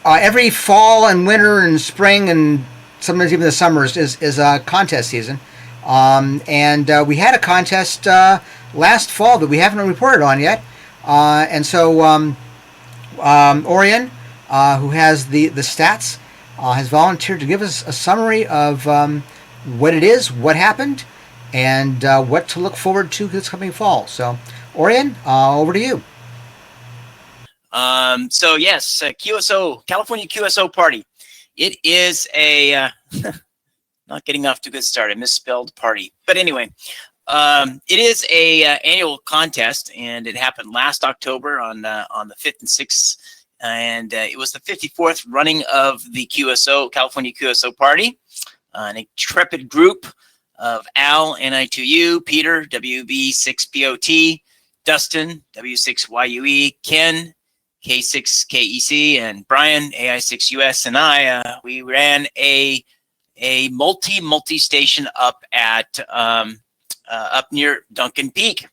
every fall and winter and spring and sometimes even the summers is a contest season. And we had a contest last fall that we haven't reported on yet. And so Orion, who has the stats, has volunteered to give us a summary of what it is, what happened, and what to look forward to this coming fall. So, Orion, over to you. So yes, QSO, California QSO Party. It is a, not getting off to a good start. I misspelled party. But anyway, it is a annual contest, and it happened last October on the 5th and 6th. And it was the 54th running of the QSO, California QSO Party. An intrepid group of Al, NI2U, Peter, WB6POT, Dustin, W6YUE, Ken, K6KEC, and Brian, AI6US, and I, we ran a multi-station up at up near Duncan Peak.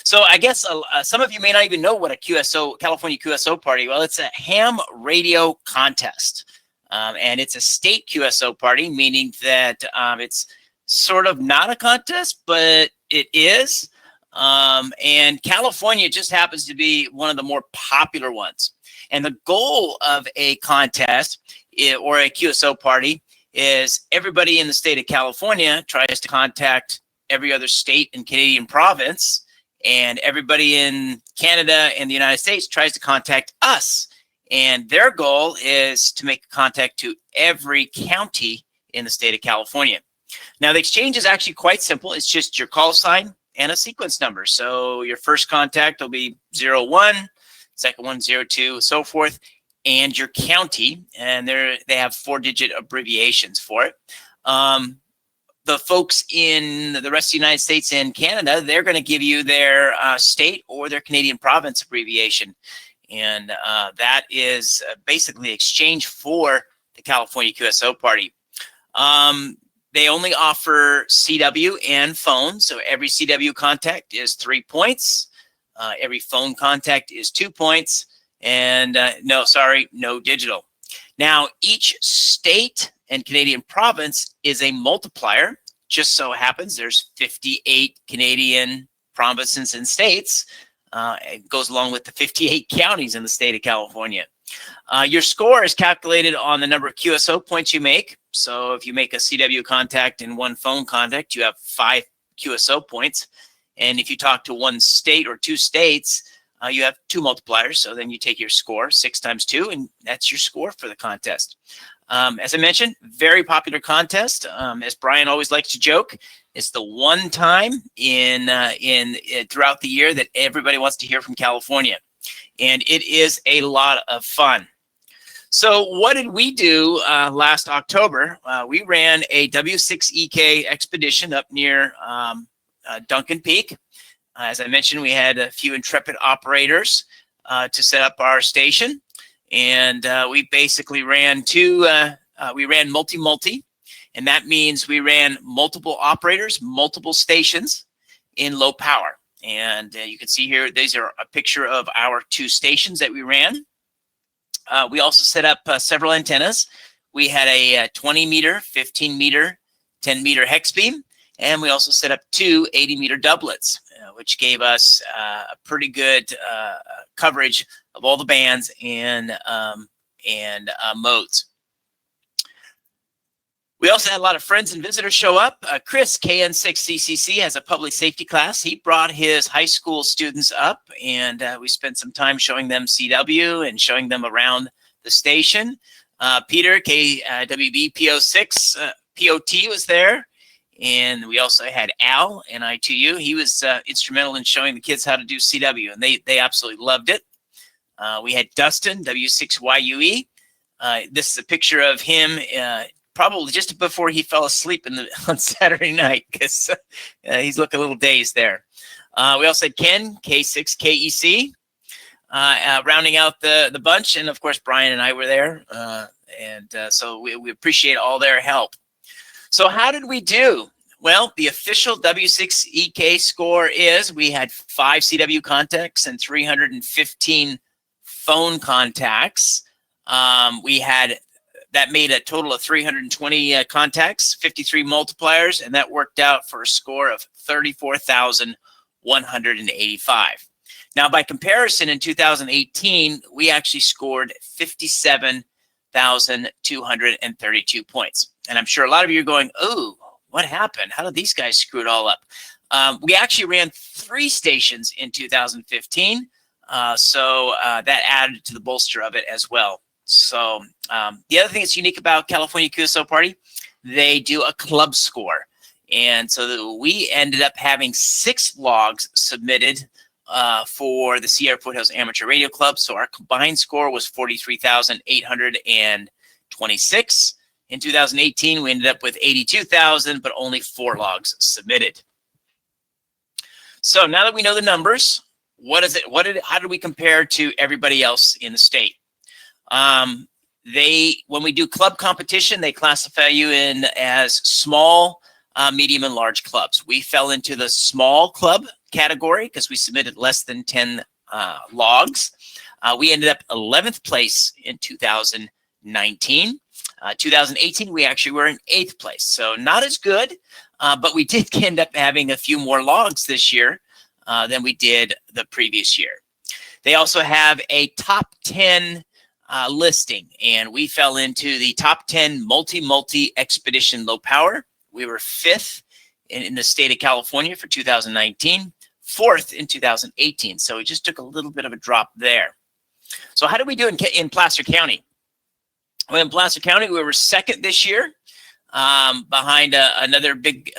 So I guess some of you may not even know what a QSO, California QSO Party. Well, it's a ham radio contest, and it's a state QSO party, meaning that it's sort of not a contest, but it is. And California just happens to be one of the more popular ones. And the goal of a contest or a QSO party is everybody in the state of California tries to contact every other state and Canadian province, and everybody in Canada and the United States tries to contact us. And their goal is to make contact to every county in the state of California. Now, the exchange is actually quite simple. It's just your call sign and a sequence number. So your first contact will be 01, second one 02, so forth, and your county, and they have 4-digit abbreviations for it. The folks in the rest of the United States and Canada, they're going to give you their state or their Canadian province abbreviation, and that is basically exchange for the California QSO Party. They only offer CW and phone, so every CW contact is 3 points. Every phone contact is 2 points, and no digital. Now, each state and Canadian province is a multiplier. Just so happens there's 58 Canadian provinces and states. It goes along with the 58 counties in the state of California. Your score is calculated on the number of QSO points you make. So if you make a CW contact and one phone contact, you have 5 QSO points. And if you talk to one state or 2 states, you have 2 multipliers. So then you take your score, 6 times 2, and that's your score for the contest. As I mentioned, very popular contest. As Brian always likes to joke, it's the one time throughout the year that everybody wants to hear from California. And it is a lot of fun. So what did we do last October? We ran a W6EK expedition up near Duncan Peak. As I mentioned, we had a few intrepid operators to set up our station. And we basically ran we ran multi-multi. And that means we ran multiple operators, multiple stations in low power. And you can see here, these are a picture of our 2 stations that we ran. We also set up several antennas. We had a 20 meter, 15 meter, 10 meter hex beam. And we also set up 2 80 meter doublets, which gave us a pretty good coverage of all the bands and modes. We also had a lot of friends and visitors show up. Chris, KN6CCC, has a public safety class. He brought his high school students up, and we spent some time showing them CW and showing them around the station. Peter, KWB-PO6, POT was there. And we also had Al, NI2U. He was instrumental in showing the kids how to do CW, and they absolutely loved it. We had Dustin, W6YUE. This is a picture of him probably just before he fell asleep on Saturday night, because he's looking a little dazed there. We also had Ken, K6KEC, rounding out the bunch. And, of course, Brian and I were there. So we appreciate all their help. So how did we do? Well, the official W6EK score is we had 5 CW contacts and 315 phone contacts. We had that made a total of 320 contacts, 53 multipliers, and that worked out for a score of 34,185. Now, by comparison, in 2018, we actually scored 57,232 points. And I'm sure a lot of you are going, oh, what happened? How did these guys screw it all up? We actually ran 3 stations in 2015, so that added to the bolster of it as well. So the other thing that's unique about California QSO Party, they do a club score. And so we ended up having 6 logs submitted for the Sierra Foothills Amateur Radio Club. So our combined score was 43,826. In 2018, we ended up with 82,000, but only 4 logs submitted. So now that we know the numbers, what is it? How did we compare to everybody else in the state? When we do club competition, they classify you in as small, medium, and large clubs. We fell into the small club category because we submitted less than 10 logs. We ended up 11th place in 2019. 2018, we actually were in 8th place, so not as good, but we did end up having a few more logs this year than we did the previous year. They also have a top 10 listing, and we fell into the top 10 multi expedition low power. We were 5th in the state of California for 2019, 4th in 2018, so we just took a little bit of a drop there. So how did we do in Placer County? Well, in Placer County, we were 2nd this year, behind another big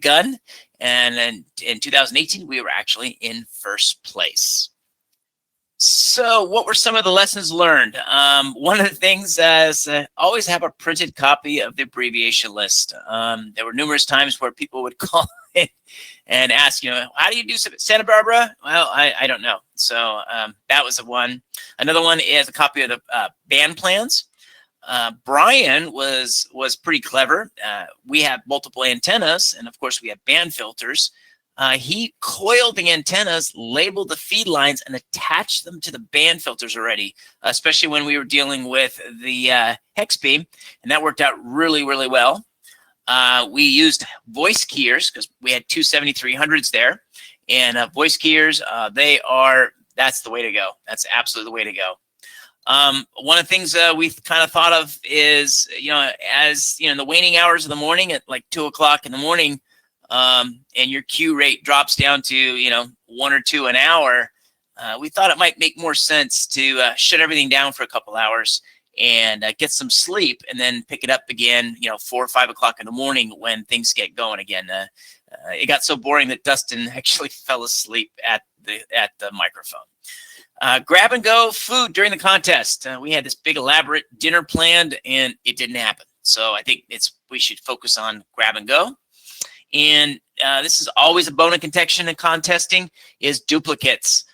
gun. And then in 2018, we were actually in 1st place. So what were some of the lessons learned? One of the things is always have a printed copy of the abbreviation list. There were numerous times where people would call in and ask, how do you do Santa Barbara? Well, I don't know. So that was one. Another one is a copy of the band plans. Brian was pretty clever. We have multiple antennas, and of course we have band filters. He coiled the antennas, labeled the feed lines, and attached them to the band filters already, especially when we were dealing with the hex beam, and that worked out really, really well. We used voice keyers because we had 2 7300s there, and voice keyers, that's the way to go. That's absolutely the way to go. One of the things we've kind of thought of is, as in the waning hours of the morning at like 2 o'clock in the morning, and your queue rate drops down to, 1 or 2 an hour, we thought it might make more sense to shut everything down for a couple hours and get some sleep and then pick it up again, 4 or 5 o'clock in the morning when things get going again. It got so boring that Dustin actually fell asleep at the microphone. Grab and go food during the contest. We had this big elaborate dinner planned and it didn't happen. So I think we should focus on grab and go. And this is always a bone of contention in contesting is duplicates.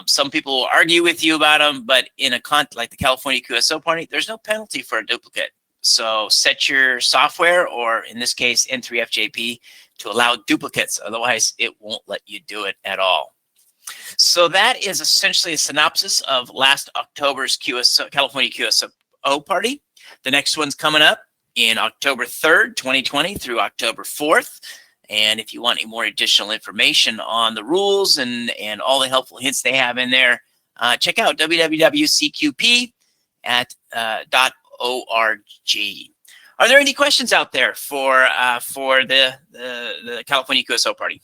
Some people will argue with you about them, but in like the California QSO Party, there's no penalty for a duplicate. So set your software, or in this case, N3FJP, to allow duplicates. Otherwise, it won't let you do it at all. So that is essentially a synopsis of last October's California QSO Party. The next one's coming up in October 3rd, 2020 through October 4th. And if you want any more additional information on the rules and all the helpful hints they have in there, check out www.cqp.org. Are there any questions out there for the California QSO Party?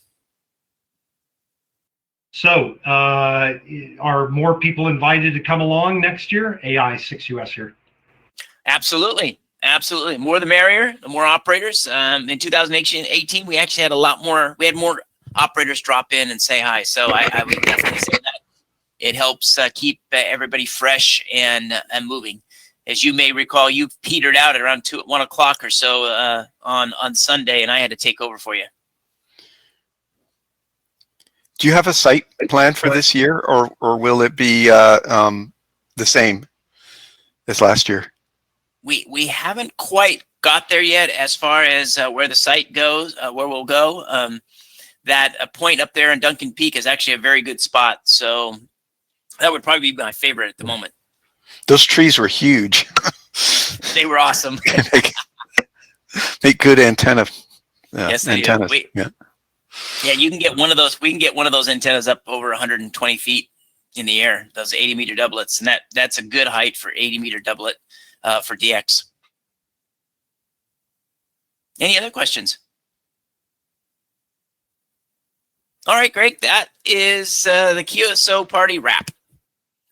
So are more people invited to come along next year? AI6US here. Absolutely. Absolutely. More the merrier, the more operators. In 2018, we actually had we had more operators drop in and say hi. So I would definitely say that it helps keep everybody fresh and moving. As you may recall, you petered out at around 1 o'clock or so on Sunday, and I had to take over for you. Do you have a site planned for this year, or will it be the same as last year? We haven't quite got there yet as far as where the site goes, where we'll go. That point up there in Duncan Peak is actually a very good spot. So That would probably be my favorite at the moment. Those trees were huge. They were awesome. Make good antenna. Yes, they do. Antennas. Yeah. Yeah, you can get one of those. We can get one of those antennas up over 120 feet in the air. Those 80-meter doublets, and that's a good height for 80-meter doublet for DX. Any other questions? All right, Greg. That is the QSO Party wrap.